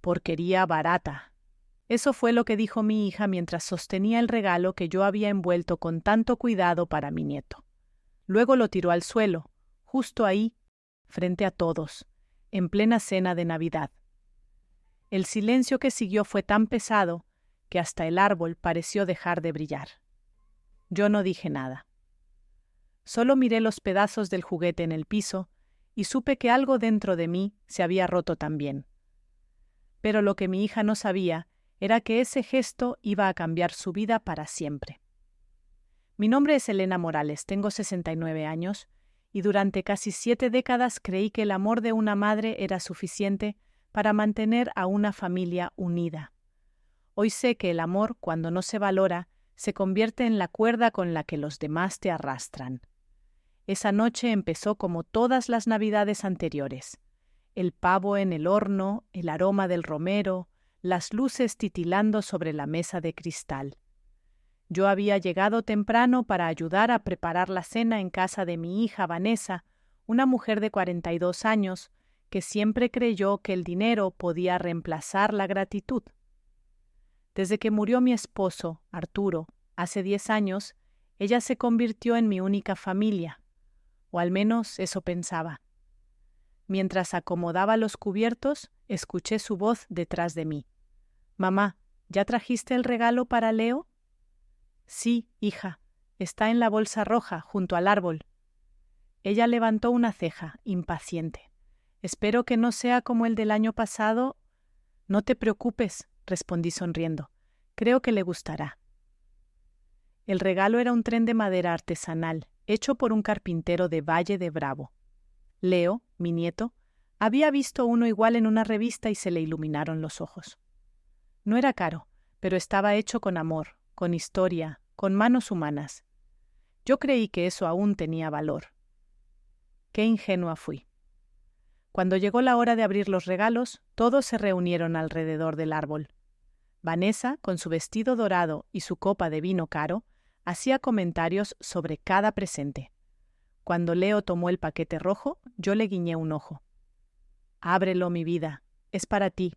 Porquería barata. Eso fue lo que dijo mi hija mientras sostenía el regalo que yo había envuelto con tanto cuidado para mi nieto. Luego lo tiró al suelo, justo ahí, frente a todos, en plena cena de Navidad. El silencio que siguió fue tan pesado que hasta el árbol pareció dejar de brillar. Yo no dije nada. Solo miré los pedazos del juguete en el piso y supe que algo dentro de mí se había roto también. Pero lo que mi hija no sabía era que ese gesto iba a cambiar su vida para siempre. Mi nombre es Elena Morales, tengo 69 años, y durante casi 7 décadas creí que el amor de una madre era suficiente para mantener a una familia unida. Hoy sé que el amor, cuando no se valora, se convierte en la cuerda con la que los demás te arrastran. Esa noche empezó como todas las Navidades anteriores. El pavo en el horno, el aroma del romero, las luces titilando sobre la mesa de cristal. Yo había llegado temprano para ayudar a preparar la cena en casa de mi hija Vanessa, una mujer de 42 años, que siempre creyó que el dinero podía reemplazar la gratitud. Desde que murió mi esposo, Arturo, hace 10 años, ella se convirtió en mi única familia, o al menos eso pensaba. Mientras acomodaba los cubiertos, escuché su voz detrás de mí. «Mamá, ¿ya trajiste el regalo para Leo?» «Sí, hija, está en la bolsa roja, junto al árbol». Ella levantó una ceja, impaciente. «Espero que no sea como el del año pasado». «No te preocupes», respondí sonriendo. «Creo que le gustará». El regalo era un tren de madera artesanal, hecho por un carpintero de Valle de Bravo. Leo, mi nieto, había visto uno igual en una revista y se le iluminaron los ojos. No era caro, pero estaba hecho con amor, con historia, con manos humanas. Yo creí que eso aún tenía valor. Qué ingenua fui. Cuando llegó la hora de abrir los regalos, todos se reunieron alrededor del árbol. Vanessa, con su vestido dorado y su copa de vino caro, hacía comentarios sobre cada presente. Cuando Leo tomó el paquete rojo, yo le guiñé un ojo. «Ábrelo, mi vida, es para ti».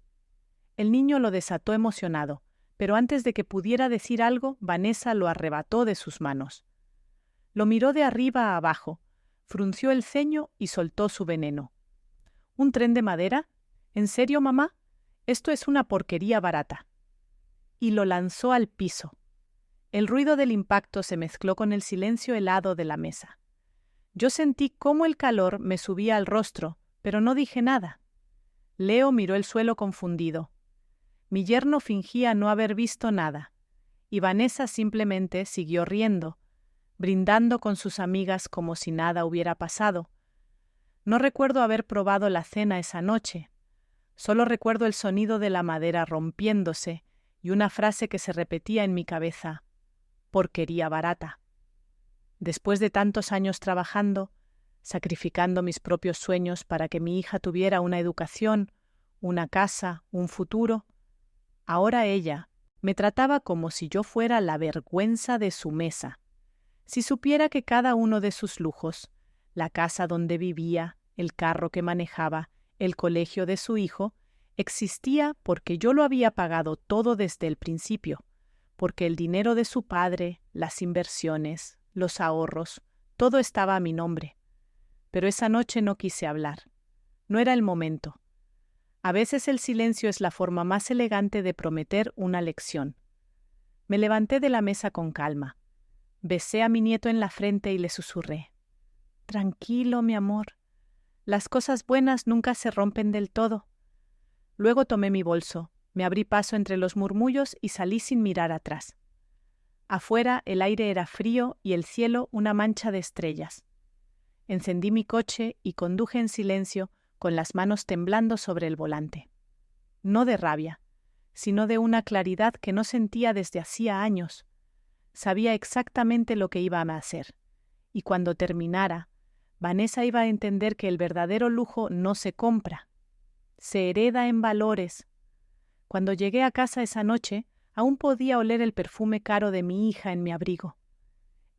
El niño lo desató emocionado, pero antes de que pudiera decir algo, Vanessa lo arrebató de sus manos. Lo miró de arriba a abajo, frunció el ceño y soltó su veneno. «¿Un tren de madera? ¿En serio, mamá? Esto es una porquería barata». Y lo lanzó al piso. El ruido del impacto se mezcló con el silencio helado de la mesa. Yo sentí cómo el calor me subía al rostro, pero no dije nada. Leo miró el suelo confundido. Mi yerno fingía no haber visto nada, y Vanessa simplemente siguió riendo, brindando con sus amigas como si nada hubiera pasado. No recuerdo haber probado la cena esa noche. Solo recuerdo el sonido de la madera rompiéndose y una frase que se repetía en mi cabeza: «Porquería barata». Después de tantos años trabajando, sacrificando mis propios sueños para que mi hija tuviera una educación, una casa, un futuro, ahora ella me trataba como si yo fuera la vergüenza de su mesa. Si supiera que cada uno de sus lujos, la casa donde vivía, el carro que manejaba, el colegio de su hijo, existía porque yo lo había pagado todo desde el principio, porque el dinero de su padre, las inversiones, los ahorros, todo estaba a mi nombre. Pero esa noche no quise hablar. No era el momento. A veces el silencio es la forma más elegante de prometer una lección. Me levanté de la mesa con calma. Besé a mi nieto en la frente y le susurré: «Tranquilo, mi amor. Las cosas buenas nunca se rompen del todo». Luego tomé mi bolso, me abrí paso entre los murmullos y salí sin mirar atrás. Afuera el aire era frío y el cielo una mancha de estrellas. Encendí mi coche y conduje en silencio, con las manos temblando sobre el volante. No de rabia, sino de una claridad que no sentía desde hacía años. Sabía exactamente lo que iba a hacer, y cuando terminara, Vanessa iba a entender que el verdadero lujo no se compra, se hereda en valores. Cuando llegué a casa esa noche, aún podía oler el perfume caro de mi hija en mi abrigo.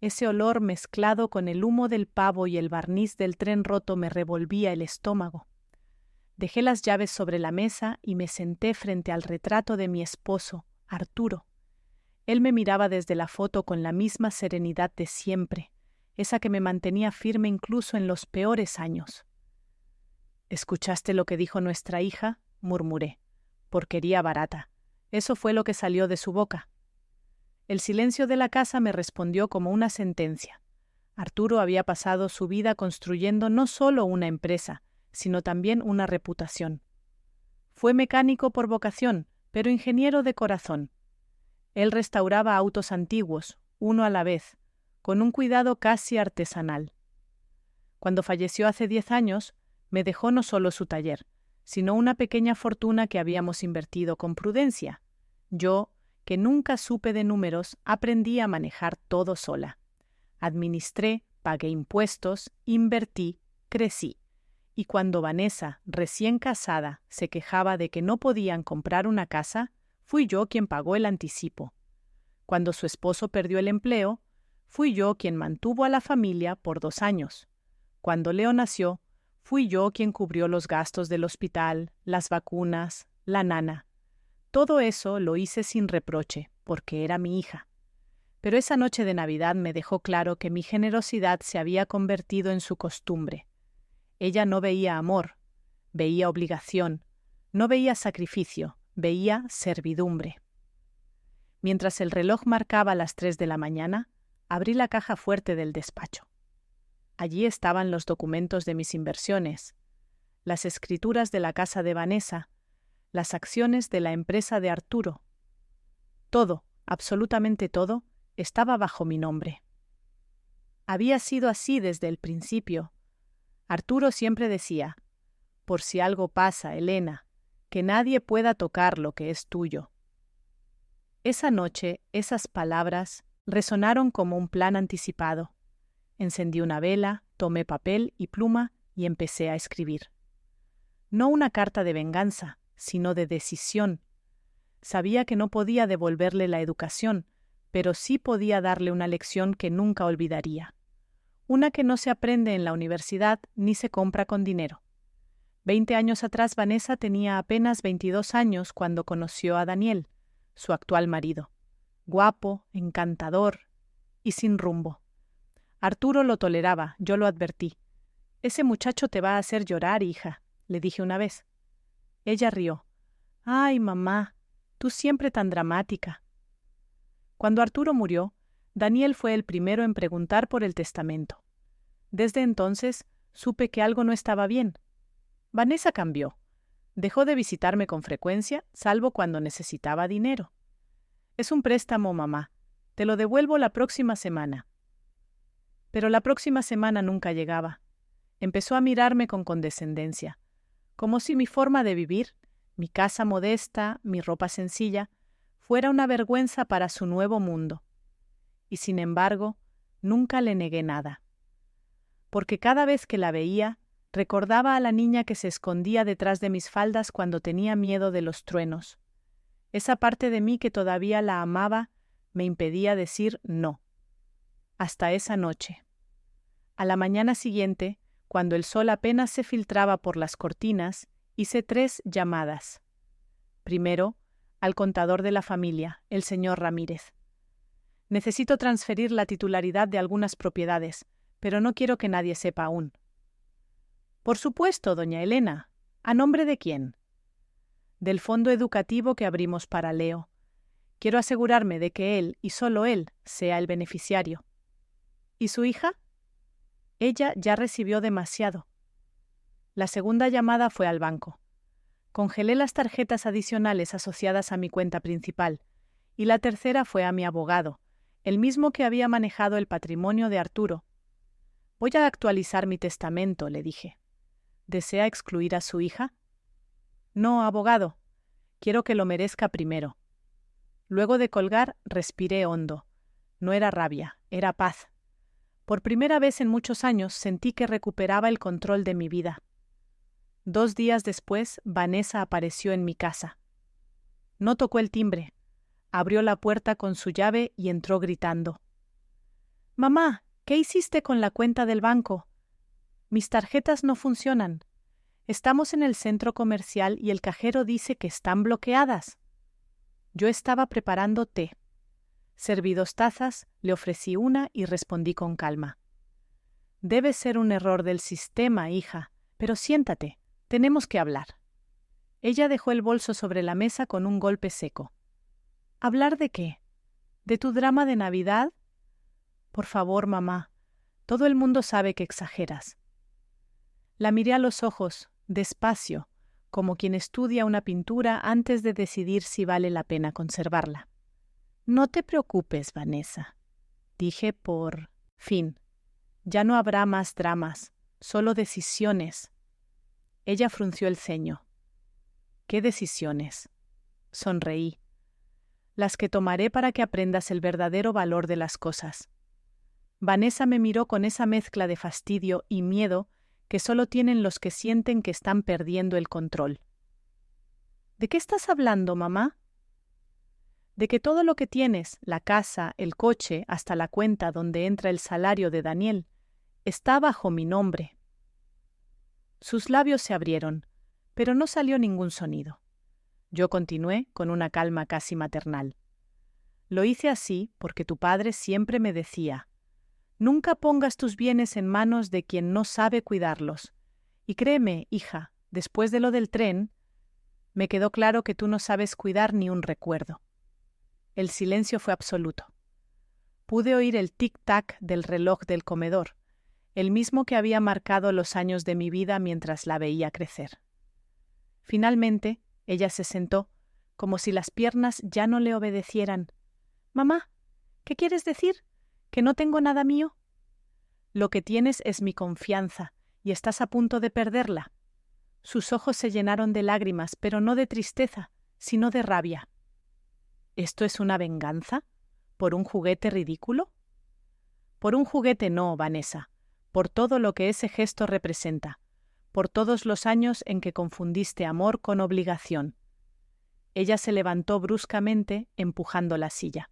Ese olor mezclado con el humo del pavo y el barniz del tren roto me revolvía el estómago. Dejé las llaves sobre la mesa y me senté frente al retrato de mi esposo, Arturo. Él me miraba desde la foto con la misma serenidad de siempre, esa que me mantenía firme incluso en los peores años. ¿Escuchaste lo que dijo nuestra hija?, murmuré. Porquería barata. Eso fue lo que salió de su boca. El silencio de la casa me respondió como una sentencia. Arturo había pasado su vida construyendo no solo una empresa, sino también una reputación. Fue mecánico por vocación, pero ingeniero de corazón. Él restauraba autos antiguos, uno a la vez, con un cuidado casi artesanal. Cuando falleció hace 10 años, me dejó no solo su taller, sino una pequeña fortuna que habíamos invertido con prudencia. Yo, que nunca supe de números, aprendí a manejar todo sola. Administré, pagué impuestos, invertí, crecí. Y cuando Vanessa, recién casada, se quejaba de que no podían comprar una casa, fui yo quien pagó el anticipo. Cuando su esposo perdió el empleo, fui yo quien mantuvo a la familia por 2 años. Cuando Leo nació, fui yo quien cubrió los gastos del hospital, las vacunas, la nana. Todo eso lo hice sin reproche, porque era mi hija. Pero esa noche de Navidad me dejó claro que mi generosidad se había convertido en su costumbre. Ella no veía amor, veía obligación, no veía sacrificio, veía servidumbre. Mientras el reloj marcaba las 3 de la mañana, abrí la caja fuerte del despacho. Allí estaban los documentos de mis inversiones, las escrituras de la casa de Vanessa, las acciones de la empresa de Arturo. Todo, absolutamente todo, estaba bajo mi nombre. Había sido así desde el principio. Arturo siempre decía, por si algo pasa, Elena, que nadie pueda tocar lo que es tuyo. Esa noche, esas palabras resonaron como un plan anticipado. Encendí una vela, tomé papel y pluma y empecé a escribir. No una carta de venganza, sino de decisión. Sabía que no podía devolverle la educación, pero sí podía darle una lección que nunca olvidaría. Una que no se aprende en la universidad ni se compra con dinero. 20 años atrás Vanessa tenía apenas 22 años cuando conoció a Daniel, su actual marido. Guapo, encantador y sin rumbo. Arturo lo toleraba, yo lo advertí. «Ese muchacho te va a hacer llorar, hija», le dije una vez. Ella rió. «Ay, mamá, tú siempre tan dramática». Cuando Arturo murió, Daniel fue el primero en preguntar por el testamento. Desde entonces, supe que algo no estaba bien. Vanessa cambió. Dejó de visitarme con frecuencia, salvo cuando necesitaba dinero. «Es un préstamo, mamá. Te lo devuelvo la próxima semana». Pero la próxima semana nunca llegaba. Empezó a mirarme con condescendencia, como si mi forma de vivir, mi casa modesta, mi ropa sencilla, fuera una vergüenza para su nuevo mundo. Y sin embargo, nunca le negué nada. Porque cada vez que la veía, recordaba a la niña que se escondía detrás de mis faldas cuando tenía miedo de los truenos. Esa parte de mí que todavía la amaba me impedía decir no. Hasta esa noche. A la mañana siguiente, cuando el sol apenas se filtraba por las cortinas, hice 3 llamadas. Primero, al contador de la familia, el señor Ramírez. «Necesito transferir la titularidad de algunas propiedades, pero no quiero que nadie sepa aún». «Por supuesto, doña Elena. ¿A nombre de quién?» «Del fondo educativo que abrimos para Leo. Quiero asegurarme de que él, y solo él, sea el beneficiario». «¿Y su hija?» «Ella ya recibió demasiado». La segunda llamada fue al banco. Congelé las tarjetas adicionales asociadas a mi cuenta principal, y la tercera fue a mi abogado, el mismo que había manejado el patrimonio de Arturo. «Voy a actualizar mi testamento», le dije. «¿Desea excluir a su hija?» «No, abogado. Quiero que lo merezca primero». Luego de colgar, respiré hondo. No era rabia, era paz. Por primera vez en muchos años sentí que recuperaba el control de mi vida. 2 días después, Vanessa apareció en mi casa. No tocó el timbre. Abrió la puerta con su llave y entró gritando. «Mamá, ¿qué hiciste con la cuenta del banco? Mis tarjetas no funcionan. Estamos en el centro comercial y el cajero dice que están bloqueadas. Yo estaba preparando té. Serví 2 tazas, le ofrecí una y respondí con calma. Debe ser un error del sistema, hija, pero siéntate, tenemos que hablar. Ella dejó el bolso sobre la mesa con un golpe seco. ¿Hablar de qué? ¿De tu drama de Navidad? Por favor, mamá, todo el mundo sabe que exageras. La miré a los ojos, despacio, como quien estudia una pintura antes de decidir si vale la pena conservarla. No te preocupes, Vanessa, dije por fin. Ya no habrá más dramas, solo decisiones. Ella frunció el ceño. ¿Qué decisiones? Sonreí. Las que tomaré para que aprendas el verdadero valor de las cosas. Vanessa me miró con esa mezcla de fastidio y miedo que solo tienen los que sienten que están perdiendo el control. ¿De qué estás hablando, mamá? De que todo lo que tienes, la casa, el coche, hasta la cuenta donde entra el salario de Daniel, está bajo mi nombre. Sus labios se abrieron, pero no salió ningún sonido. Yo continué con una calma casi maternal. Lo hice así porque tu padre siempre me decía: nunca pongas tus bienes en manos de quien no sabe cuidarlos. Y créeme, hija, después de lo del tren, me quedó claro que tú no sabes cuidar ni un recuerdo. El silencio fue absoluto. Pude oír el tic-tac del reloj del comedor, el mismo que había marcado los años de mi vida mientras la veía crecer. Finalmente, ella se sentó, como si las piernas ya no le obedecieran. «Mamá, ¿qué quieres decir? ¿Que no tengo nada mío?» «Lo que tienes es mi confianza, y estás a punto de perderla». Sus ojos se llenaron de lágrimas, pero no de tristeza, sino de rabia. ¿Esto es una venganza? ¿Por un juguete ridículo? Por un juguete no, Vanessa, por todo lo que ese gesto representa, por todos los años en que confundiste amor con obligación. Ella se levantó bruscamente, empujando la silla.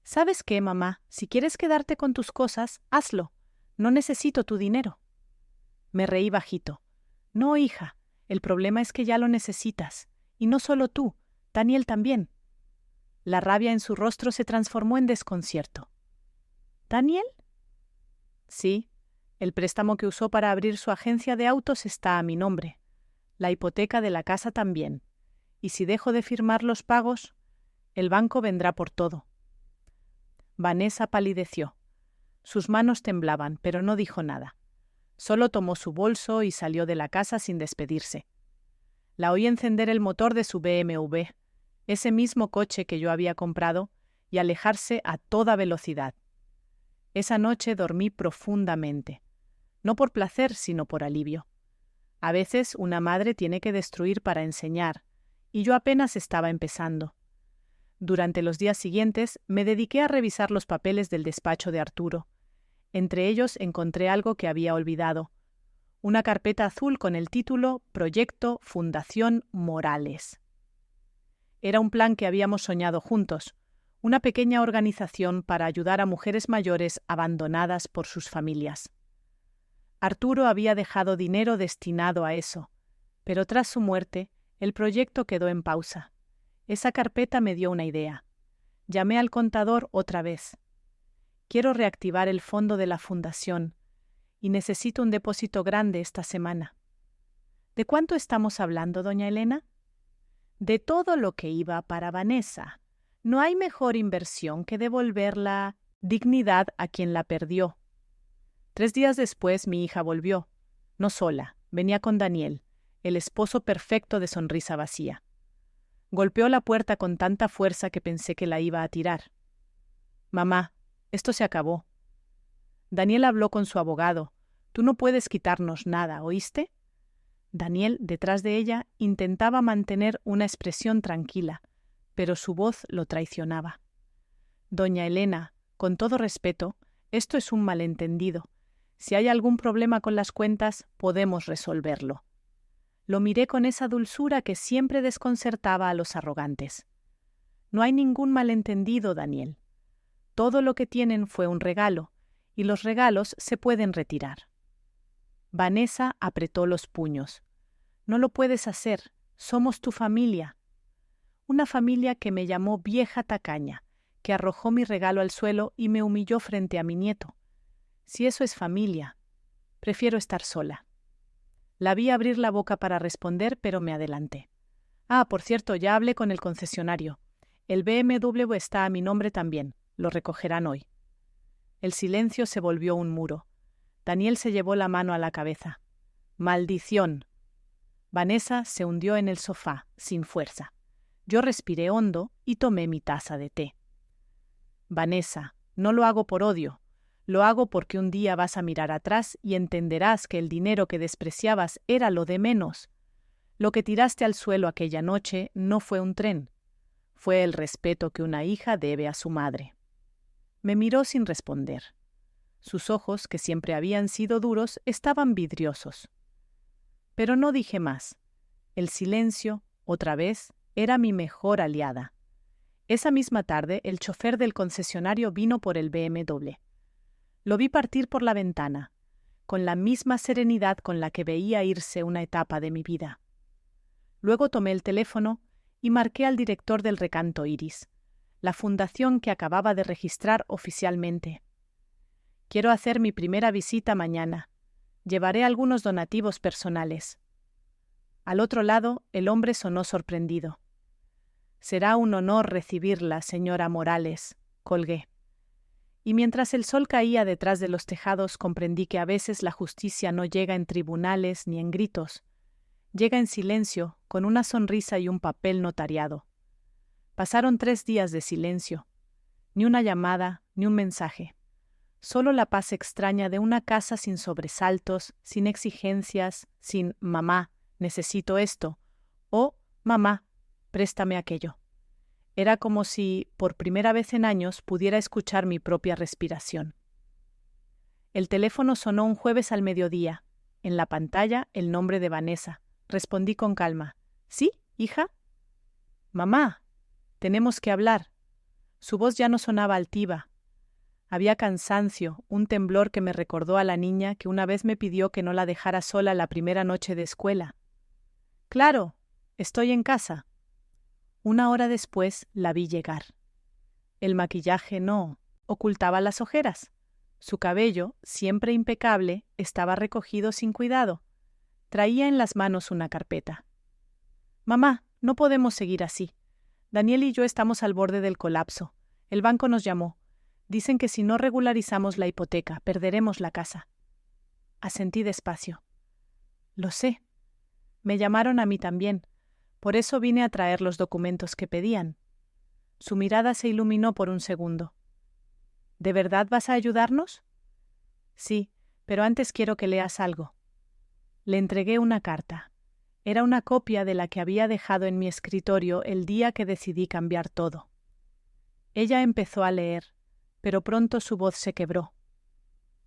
¿Sabes qué, mamá? Si quieres quedarte con tus cosas, hazlo. No necesito tu dinero. Me reí bajito. No, hija, el problema es que ya lo necesitas. Y no solo tú, Daniel también. La rabia en su rostro se transformó en desconcierto. ¿Daniel? Sí, el préstamo que usó para abrir su agencia de autos está a mi nombre. La hipoteca de la casa también. Y si dejo de firmar los pagos, el banco vendrá por todo. Vanessa palideció. Sus manos temblaban, pero no dijo nada. Solo tomó su bolso y salió de la casa sin despedirse. La oí encender el motor de su BMW, ese mismo coche que yo había comprado, y alejarse a toda velocidad. Esa noche dormí profundamente, no por placer, sino por alivio. A veces una madre tiene que destruir para enseñar, y yo apenas estaba empezando. Durante los días siguientes me dediqué a revisar los papeles del despacho de Arturo. Entre ellos encontré algo que había olvidado: una carpeta azul con el título Proyecto Fundación Morales. Era un plan que habíamos soñado juntos, una pequeña organización para ayudar a mujeres mayores abandonadas por sus familias. Arturo había dejado dinero destinado a eso, pero tras su muerte, el proyecto quedó en pausa. Esa carpeta me dio una idea. Llamé al contador otra vez. Quiero reactivar el fondo de la fundación y necesito un depósito grande esta semana. ¿De cuánto estamos hablando, doña Elena? De todo lo que iba para Vanessa. No hay mejor inversión que devolver la dignidad a quien la perdió. 3 días después mi hija volvió. No sola, venía con Daniel, el esposo perfecto de sonrisa vacía. Golpeó la puerta con tanta fuerza que pensé que la iba a tirar. «Mamá, esto se acabó. Daniel habló con su abogado. Tú no puedes quitarnos nada, ¿oíste?» Daniel, detrás de ella, intentaba mantener una expresión tranquila, pero su voz lo traicionaba. «Doña Elena, con todo respeto, esto es un malentendido. Si hay algún problema con las cuentas, podemos resolverlo». Lo miré con esa dulzura que siempre desconcertaba a los arrogantes. «No hay ningún malentendido, Daniel. Todo lo que tienen fue un regalo, y los regalos se pueden retirar». Vanessa apretó los puños. No lo puedes hacer. Somos tu familia. Una familia que me llamó vieja tacaña, que arrojó mi regalo al suelo y me humilló frente a mi nieto. Si eso es familia, prefiero estar sola. La vi abrir la boca para responder, pero me adelanté. Ah, por cierto, ya hablé con el concesionario. El BMW está a mi nombre también. Lo recogerán hoy. El silencio se volvió un muro. Daniel se llevó la mano a la cabeza. ¡Maldición! Vanessa se hundió en el sofá, sin fuerza. Yo respiré hondo y tomé mi taza de té. Vanessa, no lo hago por odio. Lo hago porque un día vas a mirar atrás y entenderás que el dinero que despreciabas era lo de menos. Lo que tiraste al suelo aquella noche no fue un tren. Fue el respeto que una hija debe a su madre. Me miró sin responder. Sus ojos, que siempre habían sido duros, estaban vidriosos. Pero no dije más. El silencio, otra vez, era mi mejor aliada. Esa misma tarde, el chofer del concesionario vino por el BMW. Lo vi partir por la ventana, con la misma serenidad con la que veía irse una etapa de mi vida. Luego tomé el teléfono y marqué al director del Recanto Iris, la fundación que acababa de registrar oficialmente. Quiero hacer mi primera visita mañana. Llevaré algunos donativos personales. Al otro lado, el hombre sonó sorprendido. Será un honor recibirla, señora Morales, colgué. Y mientras el sol caía detrás de los tejados, comprendí que a veces la justicia no llega en tribunales ni en gritos. Llega en silencio, con una sonrisa y un papel notariado. Pasaron 3 días de silencio. Ni una llamada, ni un mensaje. Solo la paz extraña de una casa sin sobresaltos, sin exigencias, sin «mamá, necesito esto» o «mamá, préstame aquello». Era como si, por primera vez en años, pudiera escuchar mi propia respiración. El teléfono sonó un jueves al mediodía. En la pantalla, el nombre de Vanessa. Respondí con calma. ¿Sí, hija? «Mamá, tenemos que hablar». Su voz ya no sonaba altiva. Había cansancio, un temblor que me recordó a la niña que una vez me pidió que no la dejara sola la primera noche de escuela. «Claro, estoy en casa». 1 hora después la vi llegar. El maquillaje no ocultaba las ojeras. Su cabello, siempre impecable, estaba recogido sin cuidado. Traía en las manos una carpeta. «Mamá, no podemos seguir así. Daniel y yo estamos al borde del colapso. El banco nos llamó. Dicen que si no regularizamos la hipoteca, perderemos la casa». Asentí despacio. «Lo sé. Me llamaron a mí también. Por eso vine a traer los documentos que pedían». Su mirada se iluminó por un segundo. «¿De verdad vas a ayudarnos?» «Sí, pero antes quiero que leas algo». Le entregué una carta. Era una copia de la que había dejado en mi escritorio el día que decidí cambiar todo. Ella empezó a leer, pero pronto su voz se quebró.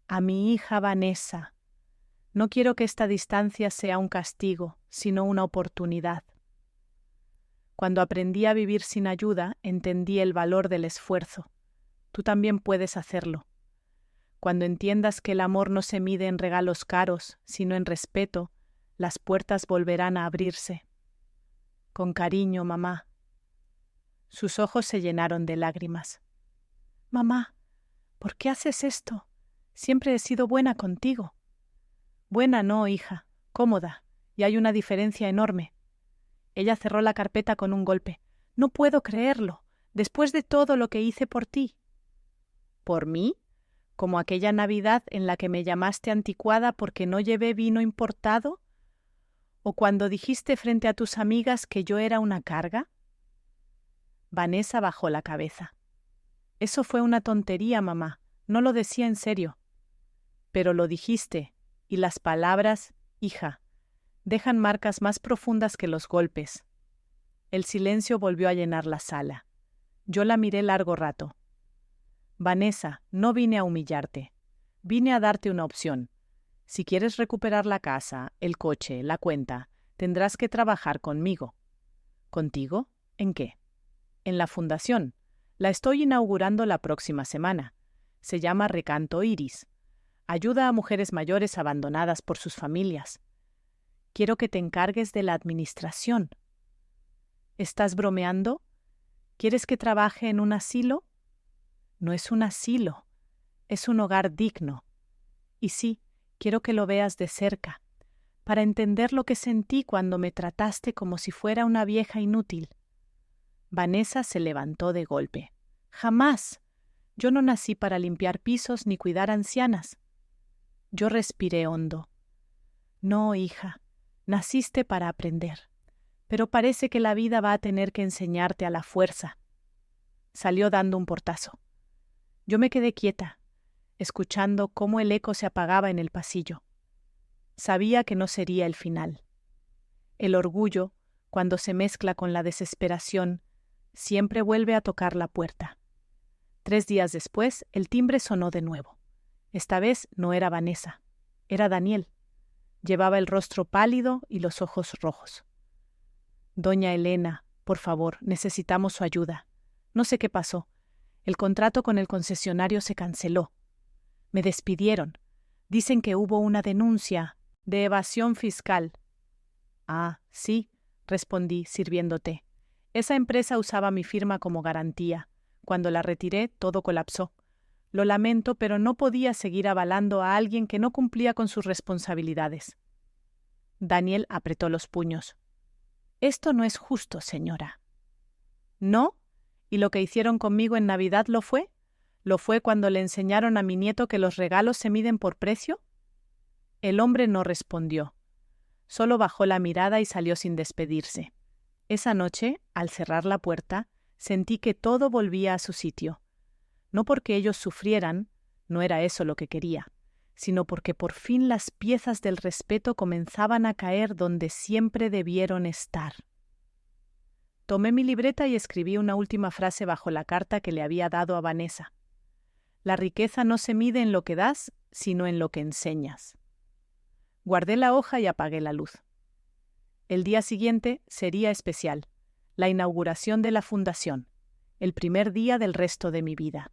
«A mi hija Vanessa. No quiero que esta distancia sea un castigo, sino una oportunidad. Cuando aprendí a vivir sin ayuda, entendí el valor del esfuerzo. Tú también puedes hacerlo. Cuando entiendas que el amor no se mide en regalos caros, sino en respeto, las puertas volverán a abrirse. Con cariño, mamá». Sus ojos se llenaron de lágrimas. «Mamá, ¿por qué haces esto? Siempre he sido buena contigo». «Buena no, hija, cómoda, y hay una diferencia enorme». Ella cerró la carpeta con un golpe. «No puedo creerlo, después de todo lo que hice por ti». «¿Por mí? ¿Como aquella Navidad en la que me llamaste anticuada porque no llevé vino importado? ¿O cuando dijiste frente a tus amigas que yo era una carga?» Vanessa bajó la cabeza. «Eso fue una tontería, mamá. No lo decía en serio». «Pero lo dijiste, y las palabras, hija, dejan marcas más profundas que los golpes». El silencio volvió a llenar la sala. Yo la miré largo rato. «Vanessa, no vine a humillarte. Vine a darte una opción. Si quieres recuperar la casa, el coche, la cuenta, tendrás que trabajar conmigo». «¿Contigo? ¿En qué?» «En la fundación. La estoy inaugurando la próxima semana. Se llama Recanto Iris. Ayuda a mujeres mayores abandonadas por sus familias. Quiero que te encargues de la administración. ¿Estás bromeando? ¿Quieres que trabaje en un asilo? No es un asilo, es un hogar digno. Y sí, quiero que lo veas de cerca, para entender lo que sentí cuando me trataste como si fuera una vieja inútil. Vanessa se levantó de golpe. ¡Jamás! Yo no nací para limpiar pisos ni cuidar ancianas. Yo respiré hondo. No, hija, naciste para aprender, pero parece que la vida va a tener que enseñarte a la fuerza. Salió dando un portazo. Yo me quedé quieta, escuchando cómo el eco se apagaba en el pasillo. Sabía que no sería el final. El orgullo, cuando se mezcla con la desesperación, siempre vuelve a tocar la puerta. 3 días después, el timbre sonó de nuevo. Esta vez no era Vanessa, era Daniel. Llevaba el rostro pálido y los ojos rojos. Doña Elena, por favor, necesitamos su ayuda. No sé qué pasó. El contrato con el concesionario se canceló. Me despidieron. Dicen que hubo una denuncia de evasión fiscal. Ah, sí, respondí, sirviendo té. Esa empresa usaba mi firma como garantía. Cuando la retiré, todo colapsó. Lo lamento, pero no podía seguir avalando a alguien que no cumplía con sus responsabilidades. Daniel apretó los puños. Esto no es justo, señora. ¿No? ¿Y lo que hicieron conmigo en Navidad lo fue? ¿Lo fue cuando le enseñaron a mi nieto que los regalos se miden por precio? El hombre no respondió. Solo bajó la mirada y salió sin despedirse. Esa noche, al cerrar la puerta, sentí que todo volvía a su sitio. No porque ellos sufrieran, no era eso lo que quería, sino porque por fin las piezas del respeto comenzaban a caer donde siempre debieron estar. Tomé mi libreta y escribí una última frase bajo la carta que le había dado a Vanessa. La riqueza no se mide en lo que das, sino en lo que enseñas. Guardé la hoja y apagué la luz. El día siguiente sería especial, la inauguración de la fundación, el primer día del resto de mi vida.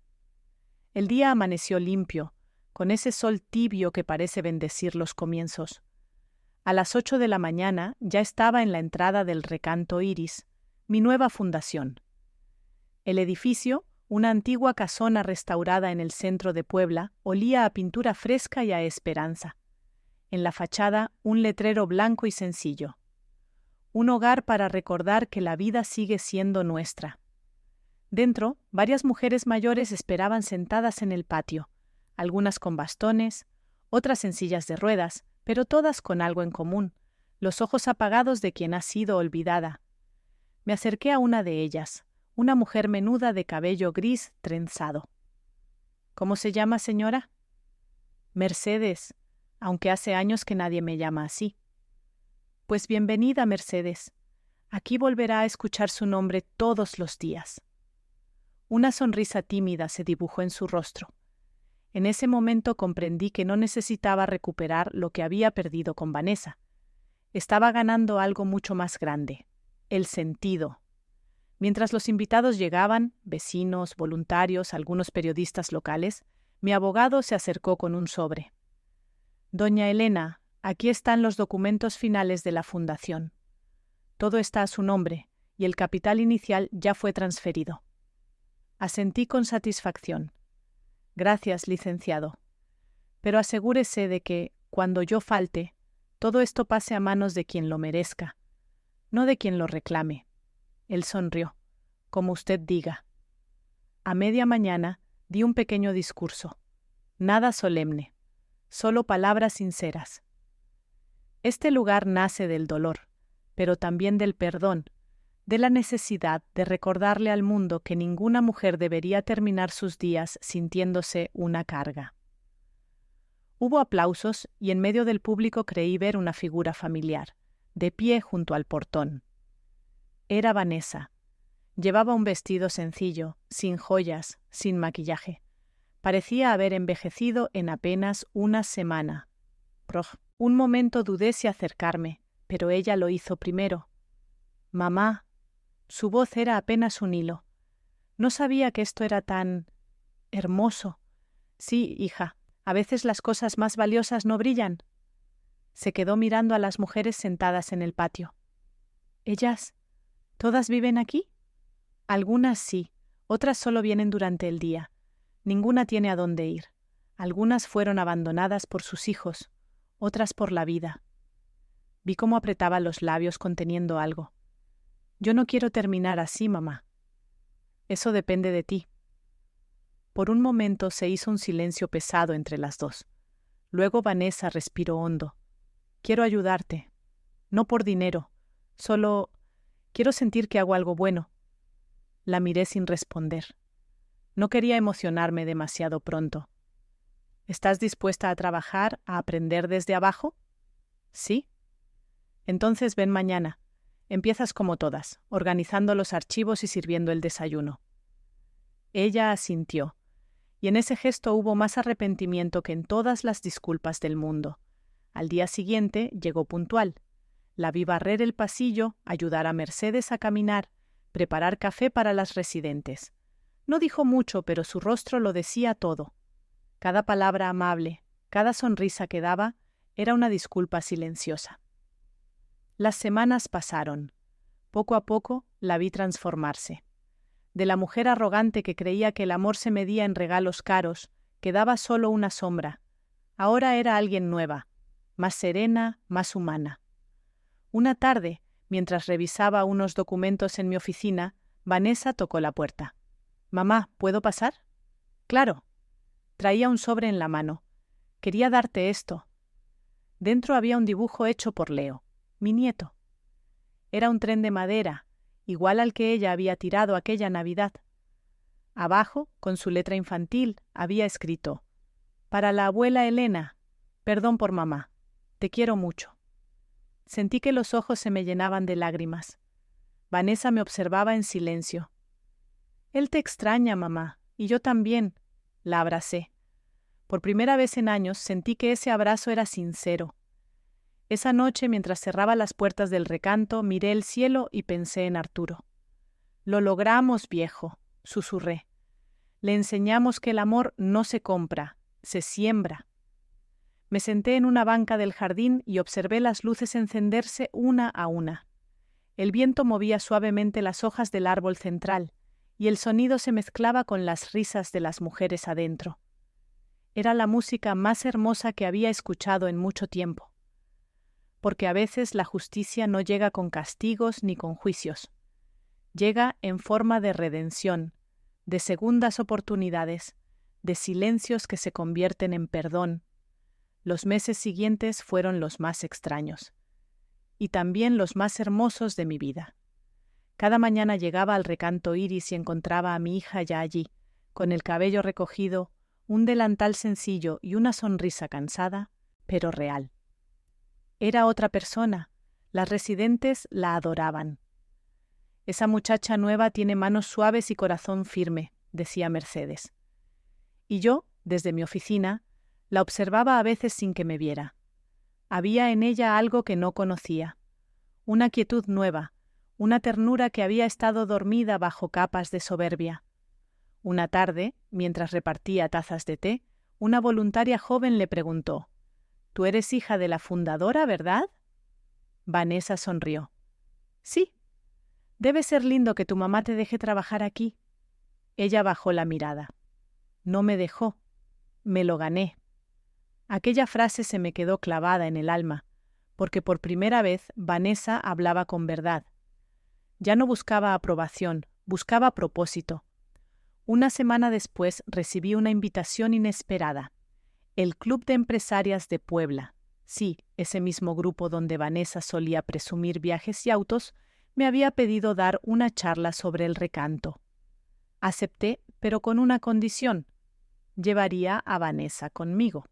El día amaneció limpio, con ese sol tibio que parece bendecir los comienzos. A las 8 de la mañana ya estaba en la entrada del Recanto Iris, mi nueva fundación. El edificio, una antigua casona restaurada en el centro de Puebla, olía a pintura fresca y a esperanza. En la fachada, un letrero blanco y sencillo. Un hogar para recordar que la vida sigue siendo nuestra. Dentro, varias mujeres mayores esperaban sentadas en el patio, algunas con bastones, otras en sillas de ruedas, pero todas con algo en común, los ojos apagados de quien ha sido olvidada. Me acerqué a una de ellas, una mujer menuda de cabello gris trenzado. ¿Cómo se llama, señora? Mercedes, aunque hace años que nadie me llama así. Pues bienvenida, Mercedes. Aquí volverá a escuchar su nombre todos los días. Una sonrisa tímida se dibujó en su rostro. En ese momento comprendí que no necesitaba recuperar lo que había perdido con Vanessa. Estaba ganando algo mucho más grande, el sentido. Mientras los invitados llegaban, vecinos, voluntarios, algunos periodistas locales, mi abogado se acercó con un sobre. Doña Elena, aquí están los documentos finales de la fundación. Todo está a su nombre, y el capital inicial ya fue transferido. Asentí con satisfacción. Gracias, licenciado. Pero asegúrese de que, cuando yo falte, todo esto pase a manos de quien lo merezca, no de quien lo reclame. Él sonrió. Como usted diga. A media mañana di un pequeño discurso. Nada solemne, solo palabras sinceras. Este lugar nace del dolor, pero también del perdón, de la necesidad de recordarle al mundo que ninguna mujer debería terminar sus días sintiéndose una carga. Hubo aplausos y en medio del público creí ver una figura familiar, de pie junto al portón. Era Vanessa. Llevaba un vestido sencillo, sin joyas, sin maquillaje. Parecía haber envejecido en apenas una semana. Un momento dudé si acercarme, pero ella lo hizo primero. Mamá. Su voz era apenas un hilo. No sabía que esto era tan hermoso. Sí, hija, a veces las cosas más valiosas no brillan. Se quedó mirando a las mujeres sentadas en el patio. ¿Ellas, todas viven aquí? Algunas sí, otras solo vienen durante el día. Ninguna tiene a dónde ir. Algunas fueron abandonadas por sus hijos, otras por la vida. Vi cómo apretaba los labios conteniendo algo. Yo no quiero terminar así, mamá. Eso depende de ti. Por un momento se hizo un silencio pesado entre las dos. Luego Vanessa respiró hondo. Quiero ayudarte. No por dinero. Solo quiero sentir que hago algo bueno. La miré sin responder. No quería emocionarme demasiado pronto. ¿Estás dispuesta a trabajar, a aprender desde abajo? ¿Sí? Entonces ven mañana. Empiezas como todas, organizando los archivos y sirviendo el desayuno. Ella asintió, y en ese gesto hubo más arrepentimiento que en todas las disculpas del mundo. Al día siguiente llegó puntual. La vi barrer el pasillo, ayudar a Mercedes a caminar, preparar café para las residentes. No dijo mucho, pero su rostro lo decía todo. Cada palabra amable, cada sonrisa que daba, era una disculpa silenciosa. Las semanas pasaron. Poco a poco la vi transformarse. De la mujer arrogante que creía que el amor se medía en regalos caros, quedaba solo una sombra. Ahora era alguien nueva, más serena, más humana. Una tarde, mientras revisaba unos documentos en mi oficina, Vanessa tocó la puerta. «Mamá, ¿puedo pasar?» «Claro». Traía un sobre en la mano. «Quería darte esto». Dentro había un dibujo hecho por Leo, mi nieto. Era un tren de madera, igual al que ella había tirado aquella Navidad. Abajo, con su letra infantil, había escrito: «Para la abuela Elena, perdón por mamá, te quiero mucho». Sentí que los ojos se me llenaban de lágrimas. Vanessa me observaba en silencio. «Él te extraña, mamá, y yo también». La abracé. Por primera vez en años sentí que ese abrazo era sincero. Esa noche, mientras cerraba las puertas del recanto, miré el cielo y pensé en Arturo. «Lo logramos, viejo», susurré. «Le enseñamos que el amor no se compra, se siembra». Me senté en una banca del jardín y observé las luces encenderse una a una. El viento movía suavemente las hojas del árbol central, y el sonido se mezclaba con las risas de las mujeres adentro. Era la música más hermosa que había escuchado en mucho tiempo. Porque a veces la justicia no llega con castigos ni con juicios. Llega en forma de redención, de segundas oportunidades, de silencios que se convierten en perdón. Los meses siguientes fueron los más extraños, y también los más hermosos de mi vida. Cada mañana llegaba al recanto Iris y encontraba a mi hija ya allí, con el cabello recogido, un delantal sencillo y una sonrisa cansada, pero real. Era otra persona. Las residentes la adoraban. «Esa muchacha nueva tiene manos suaves y corazón firme», decía Mercedes. Y yo, desde mi oficina, la observaba a veces sin que me viera. Había en ella algo que no conocía, una quietud nueva, una ternura que había estado dormida bajo capas de soberbia. Una tarde, mientras repartía tazas de té, una voluntaria joven le preguntó: «Tú eres hija de la fundadora, ¿verdad?» Vanessa sonrió. «Sí. Debe ser lindo que tu mamá te deje trabajar aquí». Ella bajó la mirada. «No me dejó. Me lo gané». Aquella frase se me quedó clavada en el alma, porque por primera vez Vanessa hablaba con verdad. Ya no buscaba aprobación, buscaba propósito. Una semana después recibí una invitación inesperada. El Club de Empresarias de Puebla, sí, ese mismo grupo donde Vanessa solía presumir viajes y autos, me había pedido dar una charla sobre el recanto. Acepté, pero con una condición: llevaría a Vanessa conmigo.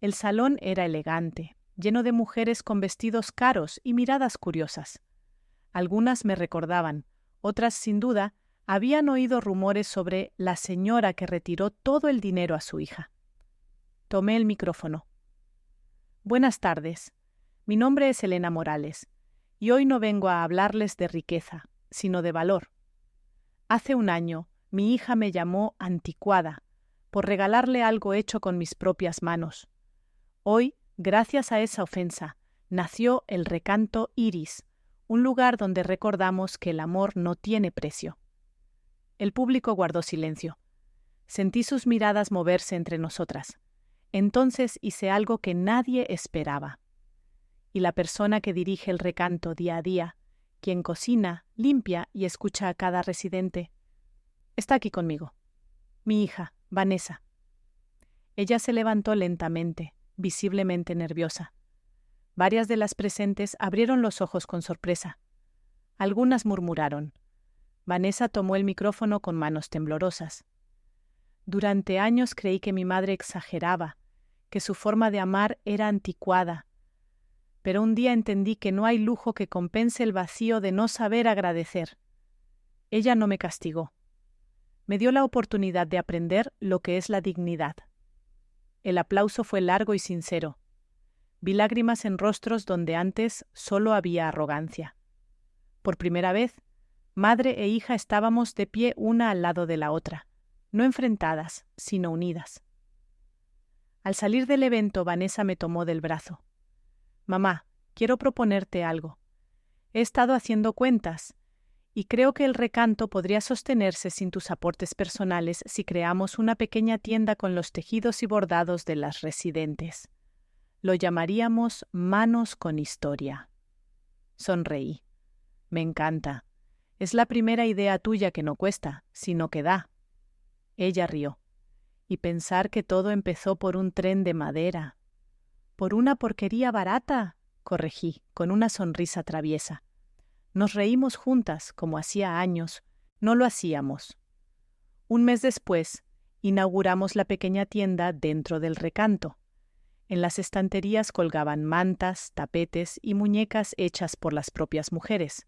El salón era elegante, lleno de mujeres con vestidos caros y miradas curiosas. Algunas me recordaban, otras sin duda habían oído rumores sobre la señora que retiró todo el dinero a su hija. Tomé el micrófono. «Buenas tardes. Mi nombre es Elena Morales, y hoy no vengo a hablarles de riqueza, sino de valor. Hace un año, mi hija me llamó anticuada por regalarle algo hecho con mis propias manos. Hoy Gracias a esa ofensa, nació el recanto Iris, un lugar donde recordamos que el amor no tiene precio. El público guardó silencio. Sentí sus miradas moverse entre nosotras. Entonces hice algo que nadie esperaba. Y la persona que dirige el recanto día a día, quien cocina, limpia y escucha a cada residente, está aquí conmigo. Mi hija, Vanessa. Ella se levantó lentamente, visiblemente nerviosa. Varias de las presentes abrieron los ojos con sorpresa. Algunas murmuraron. Vanessa tomó el micrófono con manos temblorosas. Durante años creí que mi madre exageraba, que su forma de amar era anticuada. Pero un día entendí que no hay lujo que compense el vacío de no saber agradecer. Ella no me castigó. Me dio la oportunidad de aprender lo que es la dignidad. El aplauso fue largo y sincero. Vi lágrimas en rostros donde antes solo había arrogancia. Por primera vez, madre e hija estábamos de pie una al lado de la otra, no enfrentadas, sino unidas. Al salir del evento, Vanessa me tomó del brazo. Mamá, quiero proponerte algo. He estado haciendo cuentas, y creo que el recanto podría sostenerse sin tus aportes personales si creamos una pequeña tienda con los tejidos y bordados de las residentes. Lo llamaríamos Manos con Historia. Sonreí. Me encanta. Es la primera idea tuya que no cuesta, sino que da. Ella rió. Y pensar que todo empezó por un tren de madera. Por una porquería barata, corregí, con una sonrisa traviesa. Nos reímos juntas, como hacía años. No lo hacíamos. Un mes después, inauguramos la pequeña tienda dentro del recanto. En las estanterías colgaban mantas, tapetes y muñecas hechas por las propias mujeres.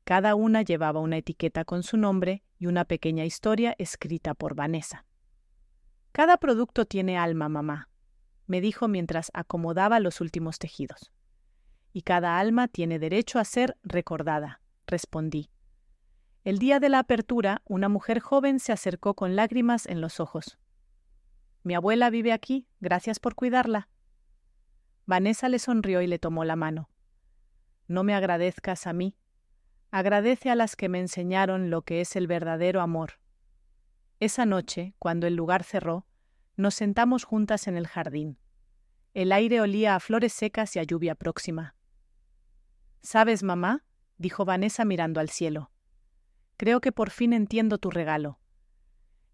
Cada una llevaba una etiqueta con su nombre y una pequeña historia escrita por Vanessa. Cada producto tiene alma, mamá, me dijo mientras acomodaba los últimos tejidos. Y cada alma tiene derecho a ser recordada, respondí. El día de la apertura, una mujer joven se acercó con lágrimas en los ojos. Mi abuela vive aquí, gracias por cuidarla. Vanessa le sonrió y le tomó la mano. No me agradezcas a mí. Agradece a las que me enseñaron lo que es el verdadero amor. Esa noche, cuando el lugar cerró, nos sentamos juntas en el jardín. El aire olía a flores secas y a lluvia próxima. ¿Sabes, mamá?, dijo Vanessa mirando al cielo. Creo que por fin entiendo tu regalo.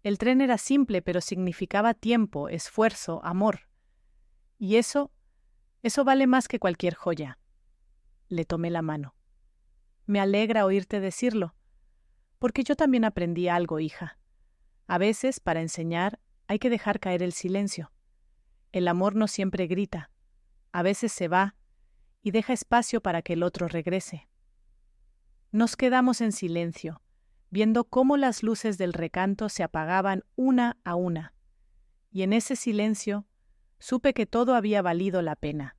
El tren era simple, pero significaba tiempo, esfuerzo, amor. Y eso vale más que cualquier joya. Le tomé la mano. Me alegra oírte decirlo, porque yo también aprendí algo, hija. A veces, para enseñar, hay que dejar caer el silencio. El amor no siempre grita. A veces se va y deja espacio para que el otro regrese. Nos quedamos en silencio, viendo cómo las luces del recanto se apagaban una a una. Y en ese silencio supe que todo había valido la pena.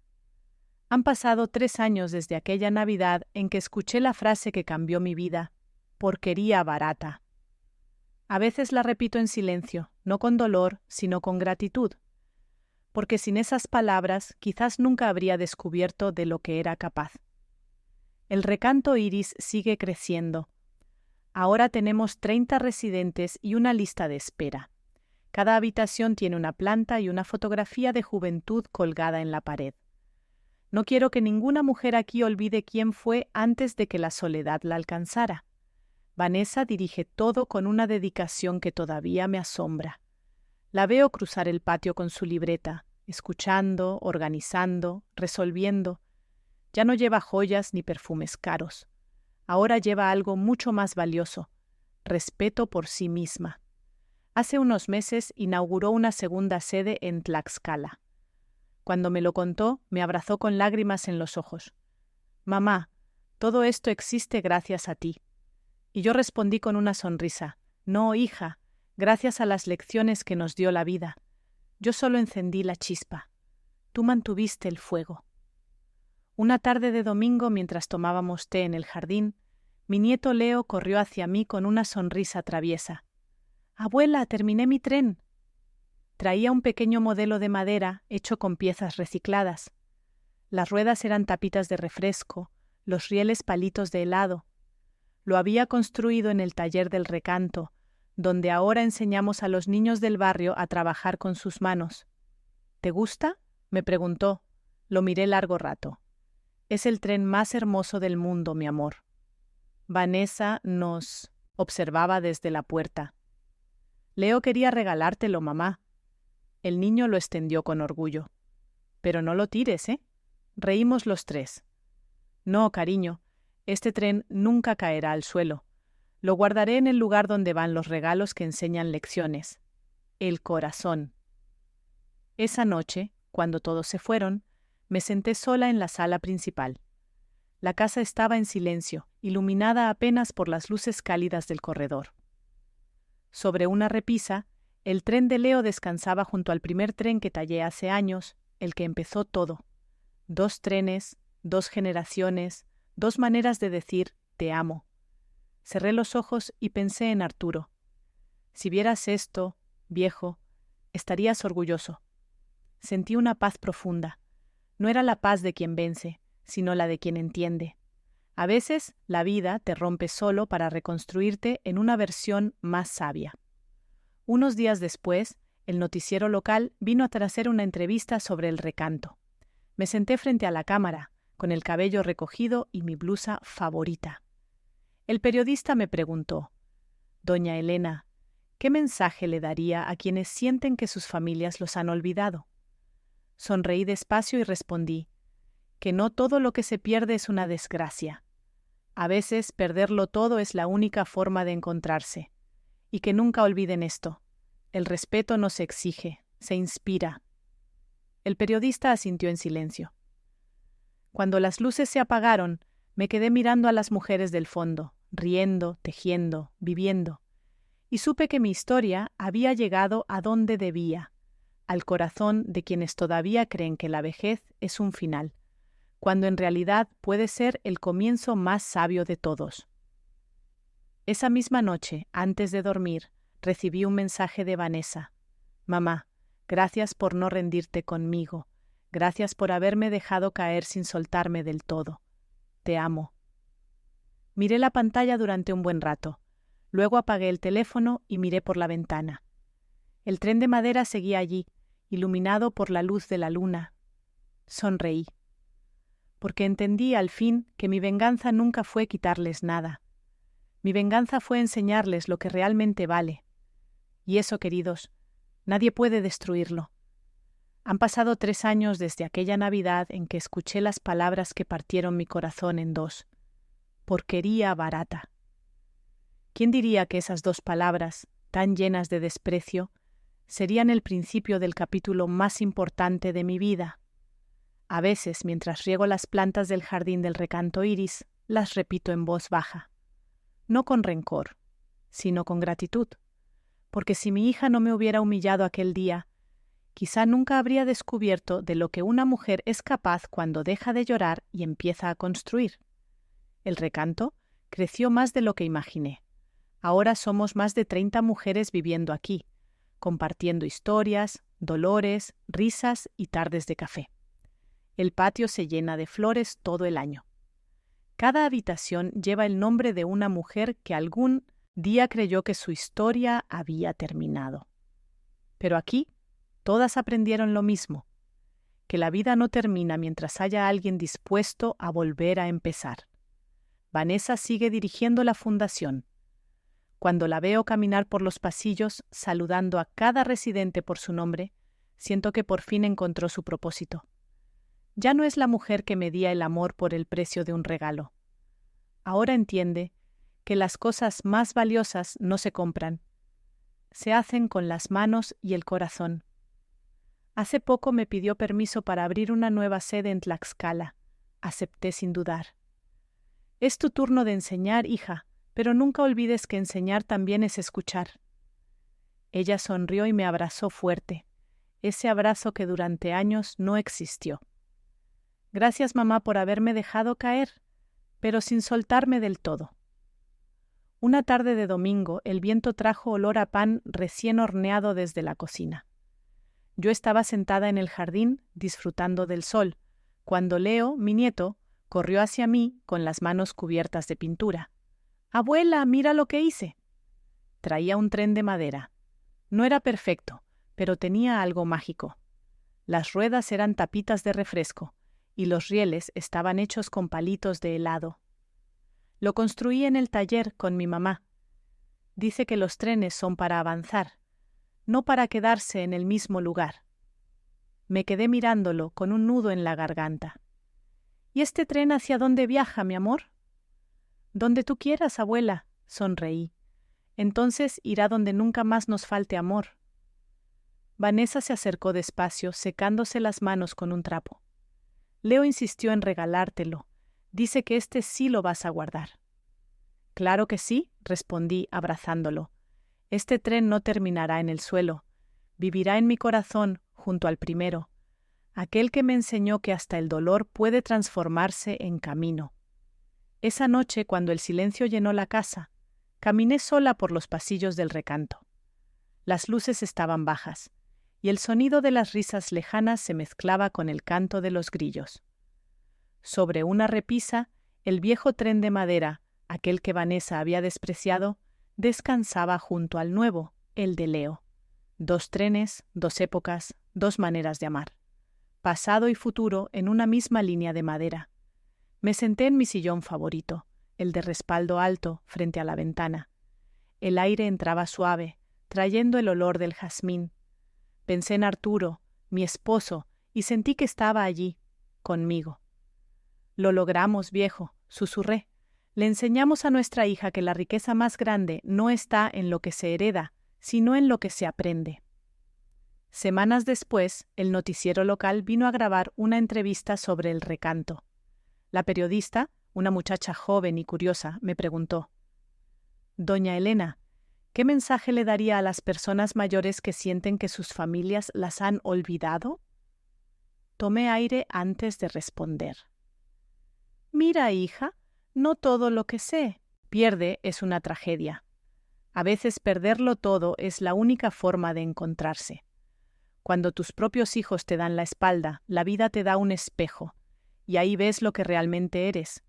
Han pasado 3 años desde aquella Navidad en que escuché la frase que cambió mi vida: porquería barata. A veces la repito en silencio, no con dolor, sino con gratitud, porque sin esas palabras quizás nunca habría descubierto de lo que era capaz. El recanto Iris sigue creciendo. Ahora tenemos 30 residentes y una lista de espera. Cada habitación tiene una planta y una fotografía de juventud colgada en la pared. No quiero que ninguna mujer aquí olvide quién fue antes de que la soledad la alcanzara. Vanessa dirige todo con una dedicación que todavía me asombra. La veo cruzar el patio con su libreta, escuchando, organizando, resolviendo. Ya no lleva joyas ni perfumes caros. Ahora lleva algo mucho más valioso: respeto por sí misma. Hace unos meses inauguró una segunda sede en Tlaxcala. Cuando me lo contó, me abrazó con lágrimas en los ojos. Mamá, todo esto existe gracias a ti. Y yo respondí con una sonrisa. No, hija, gracias a las lecciones que nos dio la vida. Yo solo encendí la chispa. Tú mantuviste el fuego. Una tarde de domingo, mientras tomábamos té en el jardín, mi nieto Leo corrió hacia mí con una sonrisa traviesa. Abuela, terminé mi tren. Traía un pequeño modelo de madera hecho con piezas recicladas. Las ruedas eran tapitas de refresco, los rieles palitos de helado. Lo había construido en el taller del Recanto, donde ahora enseñamos a los niños del barrio a trabajar con sus manos. ¿Te gusta?, me preguntó. Lo miré largo rato. Es el tren más hermoso del mundo, mi amor. Vanessa nos observaba desde la puerta. Leo quería regalártelo, mamá. El niño lo extendió con orgullo. Pero no lo tires, ¿eh? Reímos los tres. No, cariño, este tren nunca caerá al suelo. Lo guardaré en el lugar donde van los regalos que enseñan lecciones. El corazón. Esa noche, cuando todos se fueron, me senté sola en la sala principal. La casa estaba en silencio, iluminada apenas por las luces cálidas del corredor. Sobre una repisa, el tren de Leo descansaba junto al primer tren que tallé hace años, el que empezó todo. 2 trenes, 2 generaciones, 2 maneras de decir «te amo». Cerré los ojos y pensé en Arturo. Si vieras esto, viejo, estarías orgulloso. Sentí una paz profunda. No era la paz de quien vence, sino la de quien entiende. A veces, la vida te rompe solo para reconstruirte en una versión más sabia. Unos días después, el noticiero local vino a hacer una entrevista sobre el Recanto. Me senté frente a la cámara, con el cabello recogido y mi blusa favorita. El periodista me preguntó: «Doña Elena, ¿qué mensaje le daría a quienes sienten que sus familias los han olvidado?». Sonreí despacio y respondí: «Que no todo lo que se pierde es una desgracia. A veces perderlo todo es la única forma de encontrarse. Y que nunca olviden esto: el respeto no se exige, se inspira». El periodista asintió en silencio. Cuando las luces se apagaron, me quedé mirando a las mujeres del fondo, riendo, tejiendo, viviendo, y supe que mi historia había llegado a donde debía, al corazón de quienes todavía creen que la vejez es un final, cuando en realidad puede ser el comienzo más sabio de todos. Esa misma noche, antes de dormir, recibí un mensaje de Vanessa. «Mamá, gracias por no rendirte conmigo. Gracias por haberme dejado caer sin soltarme del todo. Te amo». Miré la pantalla durante un buen rato. Luego apagué el teléfono y miré por la ventana. El tren de madera seguía allí, iluminado por la luz de la luna. Sonreí, porque entendí al fin que mi venganza nunca fue quitarles nada. Mi venganza fue enseñarles lo que realmente vale. Y eso, queridos, nadie puede destruirlo. Han pasado 3 años desde aquella Navidad en que escuché las palabras que partieron mi corazón en 2. Porquería barata. ¿Quién diría que esas 2 palabras, tan llenas de desprecio, serían el principio del capítulo más importante de mi vida? A veces, mientras riego las plantas del jardín del Recanto Iris, las repito en voz baja. No con rencor, sino con gratitud, porque si mi hija no me hubiera humillado aquel día, quizá nunca habría descubierto de lo que una mujer es capaz cuando deja de llorar y empieza a construir. El Recanto creció más de lo que imaginé. Ahora somos más de 30 mujeres viviendo aquí, compartiendo historias, dolores, risas y tardes de café. El patio se llena de flores todo el año. Cada habitación lleva el nombre de una mujer que algún día creyó que su historia había terminado. Pero aquí, todas aprendieron lo mismo: que la vida no termina mientras haya alguien dispuesto a volver a empezar. Vanessa sigue dirigiendo la fundación. Cuando la veo caminar por los pasillos, saludando a cada residente por su nombre, siento que por fin encontró su propósito. Ya no es la mujer que medía el amor por el precio de un regalo. Ahora entiende que las cosas más valiosas no se compran, se hacen con las manos y el corazón. Hace poco me pidió permiso para abrir una nueva sede en Tlaxcala. Acepté sin dudar. «Es tu turno de enseñar, hija, pero nunca olvides que enseñar también es escuchar». Ella sonrió y me abrazó fuerte, ese abrazo que durante años no existió. «Gracias, mamá, por haberme dejado caer, pero sin soltarme del todo». Una tarde de domingo, el viento trajo olor a pan recién horneado desde la cocina. Yo estaba sentada en el jardín, disfrutando del sol, cuando Leo, mi nieto, corrió hacia mí con las manos cubiertas de pintura. «Abuela, mira lo que hice». Traía un tren de madera. No era perfecto, pero tenía algo mágico. Las ruedas eran tapitas de refresco, y los rieles estaban hechos con palitos de helado. Lo construí en el taller con mi mamá. Dice que los trenes son para avanzar, no para quedarse en el mismo lugar. Me quedé mirándolo con un nudo en la garganta. ¿Y este tren hacia dónde viaja, mi amor? Donde tú quieras, abuela, sonreí. Entonces irá donde nunca más nos falte amor. Vanessa se acercó despacio, secándose las manos con un trapo. Leo insistió en regalártelo. Dice que este sí lo vas a guardar. Claro que sí, respondí, abrazándolo. Este tren no terminará en el suelo. Vivirá en mi corazón, junto al primero, aquel que me enseñó que hasta el dolor puede transformarse en camino. Esa noche, cuando el silencio llenó la casa, caminé sola por los pasillos del recanto. Las luces estaban bajas, y el sonido de las risas lejanas se mezclaba con el canto de los grillos. Sobre una repisa, el viejo tren de madera, aquel que Vanessa había despreciado, descansaba junto al nuevo, el de Leo. 2 trenes, 2 épocas, 2 maneras de amar. Pasado y futuro en una misma línea de madera. Me senté en mi sillón favorito, el de respaldo alto, frente a la ventana. El aire entraba suave, trayendo el olor del jazmín. Pensé en Arturo, mi esposo, y sentí que estaba allí, conmigo. «Lo logramos, viejo», susurré. «Le enseñamos a nuestra hija que la riqueza más grande no está en lo que se hereda, sino en lo que se aprende». Semanas después, el noticiero local vino a grabar una entrevista sobre el recanto. La periodista, una muchacha joven y curiosa, me preguntó: «Doña Elena, ¿qué mensaje le daría a las personas mayores que sienten que sus familias las han olvidado?» Tomé aire antes de responder. «Mira, hija, no todo lo que se pierde es una tragedia. A veces perderlo todo es la única forma de encontrarse. Cuando tus propios hijos te dan la espalda, la vida te da un espejo, y ahí ves lo que realmente eres.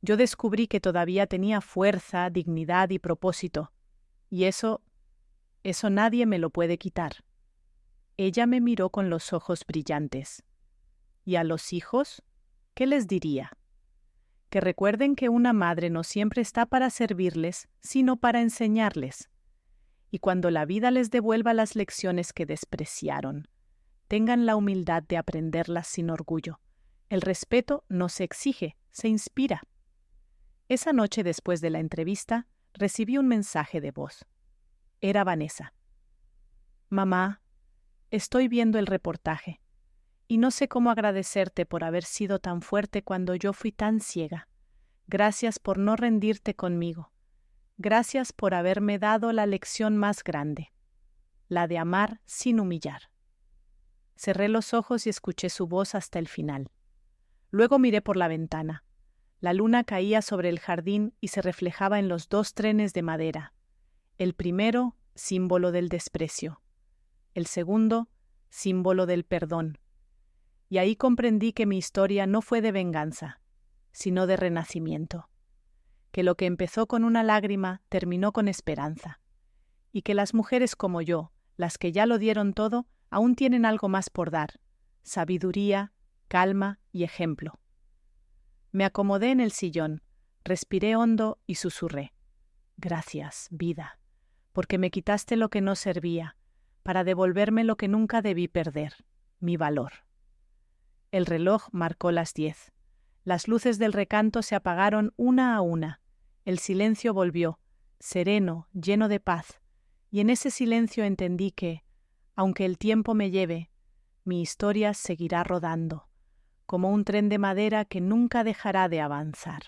Yo descubrí que todavía tenía fuerza, dignidad y propósito, y eso nadie me lo puede quitar». Ella me miró con los ojos brillantes. «¿Y a los hijos? ¿Qué les diría?» Que recuerden que una madre no siempre está para servirles, sino para enseñarles. Y cuando la vida les devuelva las lecciones que despreciaron, tengan la humildad de aprenderlas sin orgullo. El respeto no se exige, se inspira. Esa noche, después de la entrevista, recibí un mensaje de voz. Era Vanessa. «Mamá, estoy viendo el reportaje. Y no sé cómo agradecerte por haber sido tan fuerte cuando yo fui tan ciega. Gracias por no rendirte conmigo. Gracias por haberme dado la lección más grande, la de amar sin humillar». Cerré los ojos y escuché su voz hasta el final. Luego miré por la ventana. La luna caía sobre el jardín y se reflejaba en los 2 trenes de madera. El primero, símbolo del desprecio. El segundo, símbolo del perdón. Y ahí comprendí que mi historia no fue de venganza, sino de renacimiento. Que lo que empezó con una lágrima terminó con esperanza. Y que las mujeres como yo, las que ya lo dieron todo, aún tienen algo más por dar: sabiduría, calma y ejemplo. Me acomodé en el sillón, respiré hondo y susurré: «Gracias, vida, porque me quitaste lo que no servía, para devolverme lo que nunca debí perder, mi valor». El reloj marcó las 10. Las luces del recanto se apagaron una a una. El silencio volvió, sereno, lleno de paz, y en ese silencio entendí que, aunque el tiempo me lleve, mi historia seguirá rodando, como un tren de madera que nunca dejará de avanzar.